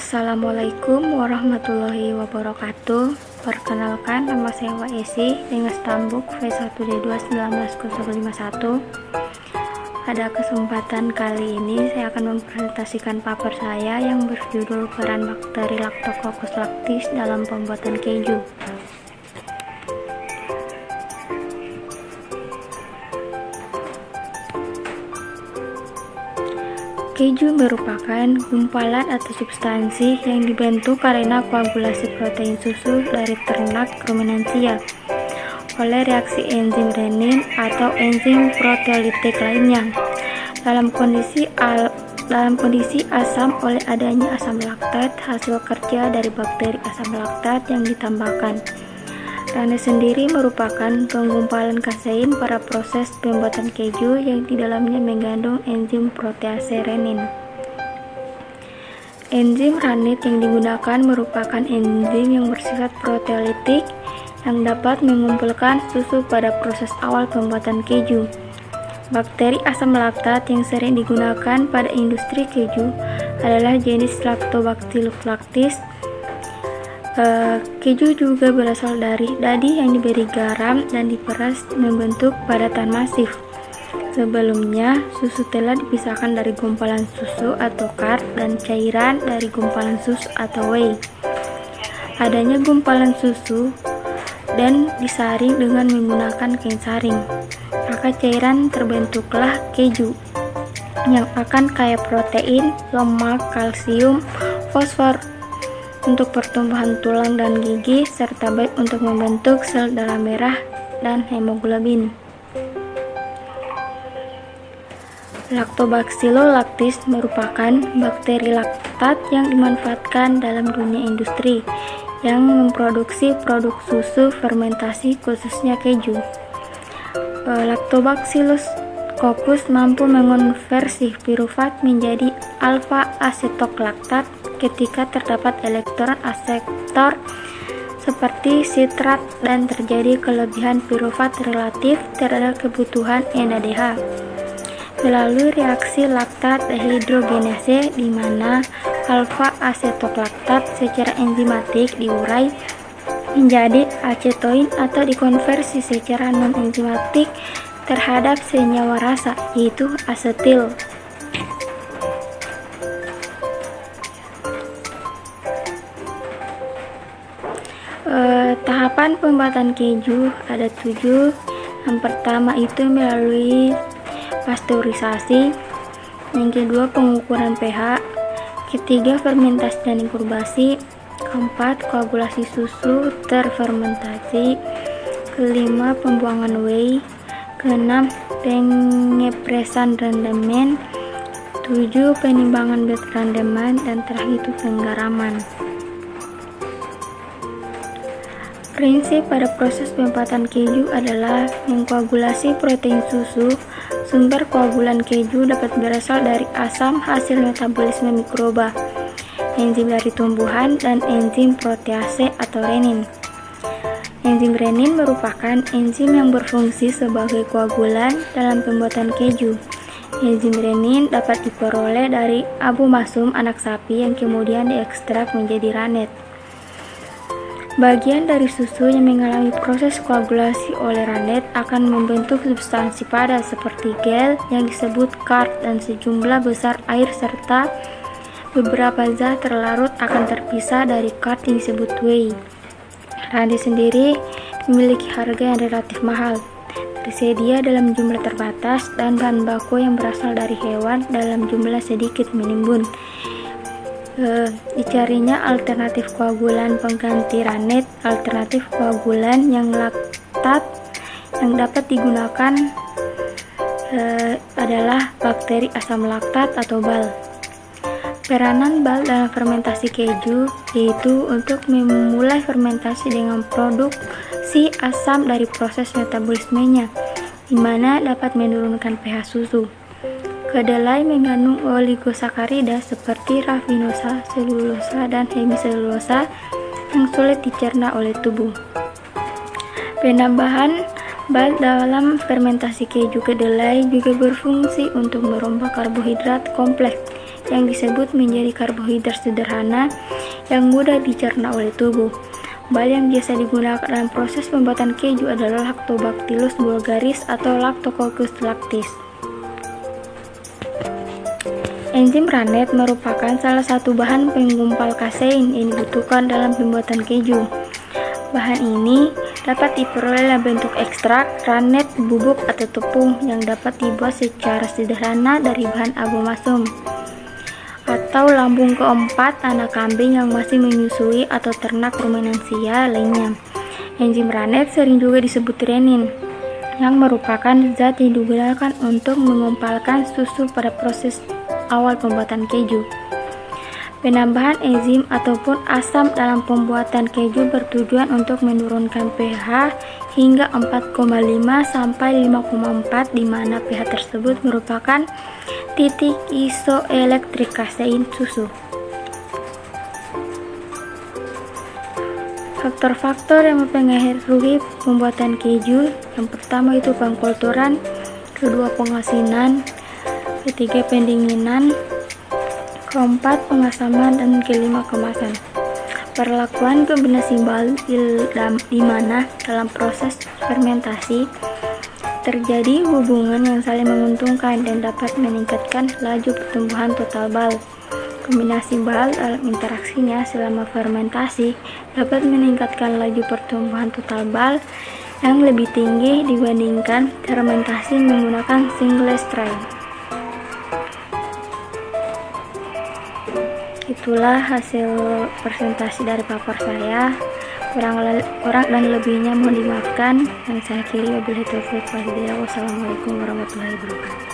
Assalamualaikum warahmatullahi wabarakatuh. Perkenalkan, nama saya Waesi dengan stambuk V1D21901. Pada kesempatan kali ini saya akan mempresentasikan paper saya yang berjudul peran bakteri Lactococcus lactis dalam pembuatan keju. Keju merupakan gumpalan atau substansi yang dibentuk karena koagulasi protein susu dari ternak ruminansia oleh reaksi enzim renin atau enzim proteolitik lainnya. Dalam kondisi asam oleh adanya asam laktat, hasil kerja dari bakteri asam laktat yang ditambahkan. Ranet sendiri merupakan penggumpalan kasein pada proses pembuatan keju yang di dalamnya mengandung enzim protease renin. Enzim ranet yang digunakan merupakan enzim yang bersifat proteolitik yang dapat mengumpulkan susu pada proses awal pembuatan keju. Bakteri asam laktat yang sering digunakan pada industri keju adalah jenis Lactobacillus lactis. Keju juga berasal dari dadi yang diberi garam dan diperas membentuk padatan masif. Sebelumnya, susu telah dipisahkan dari gumpalan susu atau curd dan cairan dari gumpalan susu atau whey. Adanya gumpalan susu dan disaring dengan menggunakan kain saring, maka cairan terbentuklah keju yang akan kaya protein, lemak, kalsium, fosfor untuk pertumbuhan tulang dan gigi, serta baik untuk membentuk sel darah merah dan hemoglobin. Lactobacillus lactis merupakan bakteri laktat yang dimanfaatkan dalam dunia industri yang memproduksi produk susu fermentasi khususnya keju. Lactobacillus coccus mampu mengonversi pirufat menjadi alfa asetoklaktat ketika terdapat elektron aseptor seperti sitrat dan terjadi kelebihan pirufat relatif terhadap kebutuhan NADH melalui reaksi laktat dehidrogenase, di mana alfa asetoklaktat secara enzimatik diurai menjadi acetoin atau dikonversi secara non-enzimatik terhadap senyawa rasa, yaitu asetil. Tahapan pembuatan keju ada 7. Yang pertama itu melalui pasteurisasi, yang kedua pengukuran pH, ketiga fermentasi dan inkubasi, keempat koagulasi susu terfermentasi, kelima pembuangan whey, keenam pengepresan rendemen, 7 penimbangan berat rendemen, dan terakhir itu penggaraman. Prinsip pada proses pembuatan keju adalah mengkoagulasi protein susu. Sumber koagulan keju dapat berasal dari asam hasil metabolisme mikroba, enzim dari tumbuhan, dan enzim protease atau renin. Enzim renin merupakan enzim yang berfungsi sebagai koagulan dalam pembuatan keju. Enzim renin dapat diperoleh dari abu masum anak sapi yang kemudian diekstrak menjadi ranet. Bagian dari susu yang mengalami proses koagulasi oleh ranet akan membentuk substansi padat seperti gel yang disebut curd dan sejumlah besar air serta beberapa zat terlarut akan terpisah dari curd yang disebut whey. Ranet sendiri memiliki harga yang relatif mahal, tersedia dalam jumlah terbatas, dan bahan baku yang berasal dari hewan dalam jumlah sedikit menimbun. Dicarinya alternatif koagulan pengganti ranet. Alternatif koagulan yang laktat yang dapat digunakan adalah bakteri asam laktat atau BAL. Peranan BAL dalam fermentasi keju yaitu untuk memulai fermentasi dengan produksi asam dari proses metabolismenya, di mana dapat menurunkan pH susu. Kedelai mengandung oligosakarida seperti rafinosa, selulosa, dan hemiselulosa yang sulit dicerna oleh tubuh. Penambahan BAL dalam fermentasi keju kedelai juga berfungsi untuk merombak karbohidrat kompleks yang disebut menjadi karbohidrat sederhana yang mudah dicerna oleh tubuh. Bal yang biasa digunakan dalam proses pembuatan keju adalah Lactobacillus bulgaris atau Lactococcus lactis. Enzim Rannet merupakan salah satu bahan penggumpal kasein yang dibutuhkan dalam pembuatan keju. Bahan ini dapat diperoleh dalam bentuk ekstrak, rannet, bubuk, atau tepung yang dapat dibuat secara sederhana dari bahan abomasum atau lambung keempat anak kambing yang masih menyusui atau ternak ruminansia lainnya. Enzim Rannet sering juga disebut renin, yang merupakan zat yang digunakan untuk mengumpalkan susu pada proses awal pembuatan keju. Penambahan enzim ataupun asam dalam pembuatan keju bertujuan untuk menurunkan pH hingga 4,5 sampai 5,4 di mana pH tersebut merupakan titik isoelektrik kasein susu. Faktor-faktor yang mempengaruhi pembuatan keju, yang pertama itu pengkulturan, kedua pengasinan, ketiga pendinginan, keempat pengasaman, dan kelima kemasan. Perlakuan kombinasi bal di mana dalam proses fermentasi terjadi hubungan yang saling menguntungkan dan dapat meningkatkan laju pertumbuhan total bal. Kombinasi bal dalam interaksinya selama fermentasi dapat meningkatkan laju pertumbuhan total bal yang lebih tinggi dibandingkan fermentasi menggunakan single strain. Itulah hasil presentasi dari paper saya. Kurang dan lebihnya mohon dimaafkan. Yang saya kiri wabillahi taufiq wal hidayah. Wassalamualaikum warahmatullahi wabarakatuh.